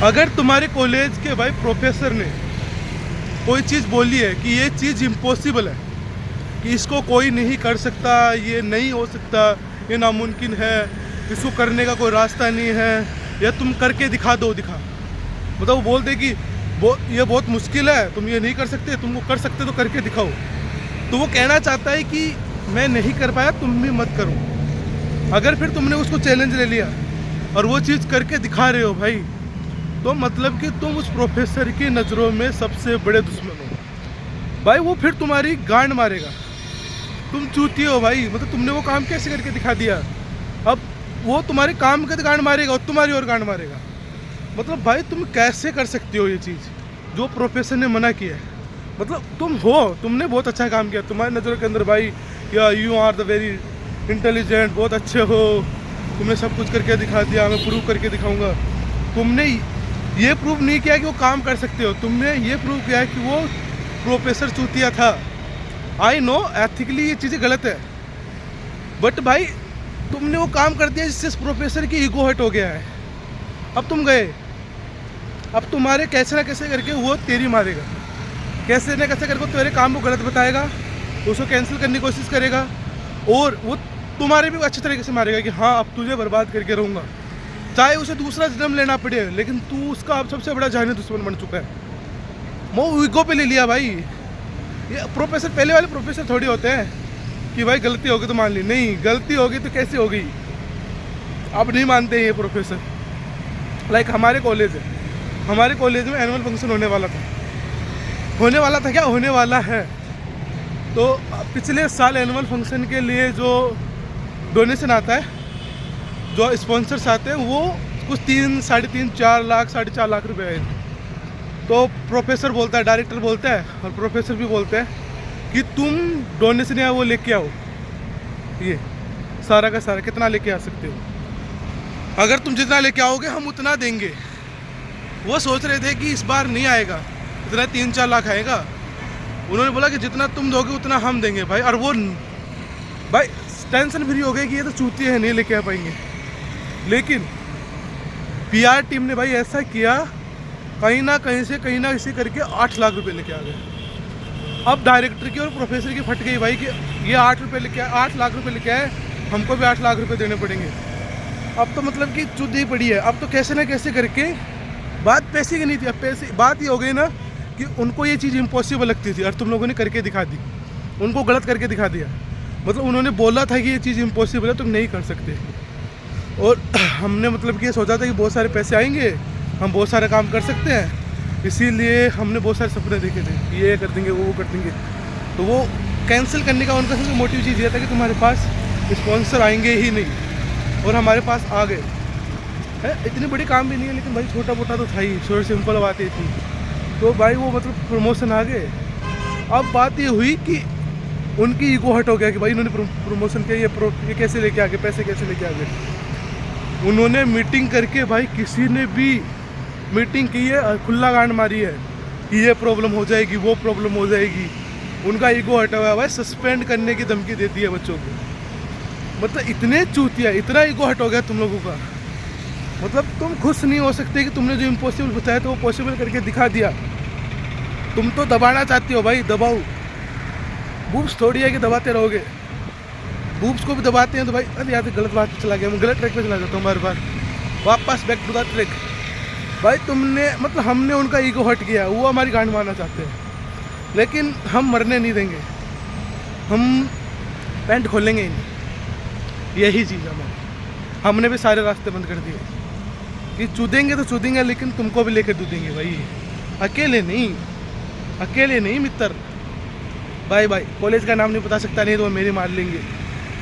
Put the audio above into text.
अगर तुम्हारे कॉलेज के भाई प्रोफेसर ने कोई चीज़ बोली है कि ये चीज़ इम्पॉसिबल है, कि इसको कोई नहीं कर सकता, ये नहीं हो सकता, ये नामुमकिन है, इसको करने का कोई रास्ता नहीं है, या तुम करके दिखा दो, दिखा मतलब वो बोलते कि ये बहुत मुश्किल है, तुम ये नहीं कर सकते, तुमको कर सकते तो करके दिखाओ। तो वो कहना चाहता है कि मैं नहीं कर पाया, तुम भी मत करो। अगर फिर तुमने उसको चैलेंज ले लिया और वो चीज़ करके दिखा रहे हो भाई, तो मतलब कि तुम उस प्रोफेसर की नज़रों में सबसे बड़े दुश्मन हो भाई। वो फिर तुम्हारी गांड मारेगा, तुम चूती हो भाई, मतलब तुमने वो काम कैसे करके दिखा दिया। अब वो तुम्हारे काम का गांड मारेगा और तुम्हारी और गांड मारेगा। मतलब भाई तुम कैसे कर सकते हो ये चीज़ जो प्रोफेसर ने मना किया है। मतलब तुमने बहुत अच्छा काम किया, तुम्हारी नज़रों के अंदर भाई या you are the very intelligent, बहुत अच्छे हो, तुमने सब कुछ करके दिखा दिया, मैं प्रूव करके दिखाऊंगा। तुमने ये प्रूव नहीं किया कि वो काम कर सकते हो, तुमने ये प्रूव किया कि वो प्रोफेसर चूतिया था। आई नो एथिकली ये चीज़ें गलत है, बट भाई तुमने वो काम कर दिया जिससे प्रोफेसर की ईगो हर्ट हो गया है। अब तुम गए, अब तुम्हारे कैसे ना कैसे करके वो तेरी मारेगा, कैसे ना कैसे करके तेरे काम को गलत बताएगा, उसको कैंसिल करने की कोशिश करेगा, और वो तुम्हारे भी अच्छे तरीके से मारेगा कि हाँ अब तुझे बर्बाद करके रहूँगा, चाहे उसे दूसरा जन्म लेना पड़े, लेकिन तू उसका अब सबसे बड़ा जानी दुश्मन बन चुका है। वो ईगो पे ले लिया भाई। ये प्रोफेसर पहले वाले प्रोफेसर थोड़ी होते हैं कि भाई गलती होगी तो मान ली, नहीं गलती होगी तो कैसे होगी, अब नहीं मानते हैं ये प्रोफेसर। लाइक हमारे कॉलेज में एनुअल फंक्शन होने वाला था क्या होने वाला है। तो पिछले साल एनुअल फंक्शन के लिए जो डोनेशन आता है, जो स्पॉन्सर्स आते हैं, वो कुछ 3, 3.5, 4 लाख, 4.5 लाख रुपए आए थे। तो प्रोफेसर बोलता है, डायरेक्टर बोलता है और प्रोफेसर भी बोलते हैं कि तुम डोनेशन या वो लेके आओ, ये सारा का सारा कितना लेके आ सकते हो, अगर तुम जितना लेके आओगे हम उतना देंगे। वो सोच रहे थे कि इस बार नहीं आएगा, इतना 3-4 लाख आएगा। उन्होंने बोला कि जितना तुम दोगे उतना हम देंगे भाई। और वो भाई टेंशन फ्री हो गई कि ये तो चूतिए हैं, नहीं लेके आ पाएंगे। लेकिन पीआर टीम ने भाई ऐसा किया, कहीं ना कहीं करके 8 लाख रुपए लेके आ गए। अब डायरेक्टर की और प्रोफेसर की फट गई भाई कि ये 8 लाख रुपए लेके आए, हमको भी 8 लाख रुपए देने पड़ेंगे। अब तो मतलब कि चुद ही पड़ी है। अब तो कैसे ना कैसे करके, बात पैसे की नहीं थी, अब पैसे बात ही हो गई ना कि उनको ये चीज़ इम्पॉसिबल लगती थी और तुम लोगों ने करके दिखा दी, उनको गलत करके दिखा दिया। मतलब उन्होंने बोला था कि ये चीज़ इम्पॉसिबल है, तुम नहीं कर सकते। और हमने मतलब कि ये सोचा था कि बहुत सारे पैसे आएंगे, हम बहुत सारा काम कर सकते हैं, इसीलिए हमने बहुत सारे सपने देखे थे कि ये कर देंगे, वो कर देंगे। तो वो कैंसिल करने का उनका सबसे मोटिव चीज़ ये था कि तुम्हारे पास स्पॉन्सर आएंगे ही नहीं, और हमारे पास आ गए है। इतनी बड़ी काम भी नहीं है, लेकिन भाई छोटा मोटा तो था ही, छोटी सिंपल बात ही थी। तो भाई वो मतलब प्रमोशन आ गए। अब बात ये हुई कि उनकी ईगो हट हो गया कि भाई इन्होंने प्रमोशन किया, ये कैसे लेके आ गए, पैसे कैसे लेके आ गए। उन्होंने मीटिंग करके भाई, किसी ने भी मीटिंग की है, खुला गांड मारी है कि ये प्रॉब्लम हो जाएगी, वो प्रॉब्लम हो जाएगी। उनका ईगो हटा हुआ है भाई, सस्पेंड करने की धमकी देती है बच्चों को। मतलब इतने चूतिया, इतना ईगो हट हो गया तुम लोगों का। मतलब तुम खुश नहीं हो सकते कि तुमने जो इम्पॉसिबल बताया तो वो पॉसिबल करके दिखा दिया। तुम तो दबाना चाहते हो भाई, दबाओ। बूब्स थोड़ी है कि दबाते रहोगे, बूब्स को भी दबाते हैं तो भाई अरे यार गलत बात पे चला गया, मैं गलत ट्रैक पे चला जाता हूँ बार बार, वापस बैक टू द ट्रैक। भाई तुमने मतलब हमने उनका ईगो हट किया, वो हमारी गांड मारना चाहते हैं, लेकिन हम मरने नहीं देंगे, हम पैंट खोलेंगे ही नहीं। यही चीज़ हमने भी सारे रास्ते बंद कर दिए कि चूदेंगे तो चूदेंगे, लेकिन तुमको भी लेकर दूदेंगे भाई, अकेले नहीं मित्र। Bye bye. कॉलेज का नाम नहीं बता सकता, नहीं तो वो मेरे मार लेंगे।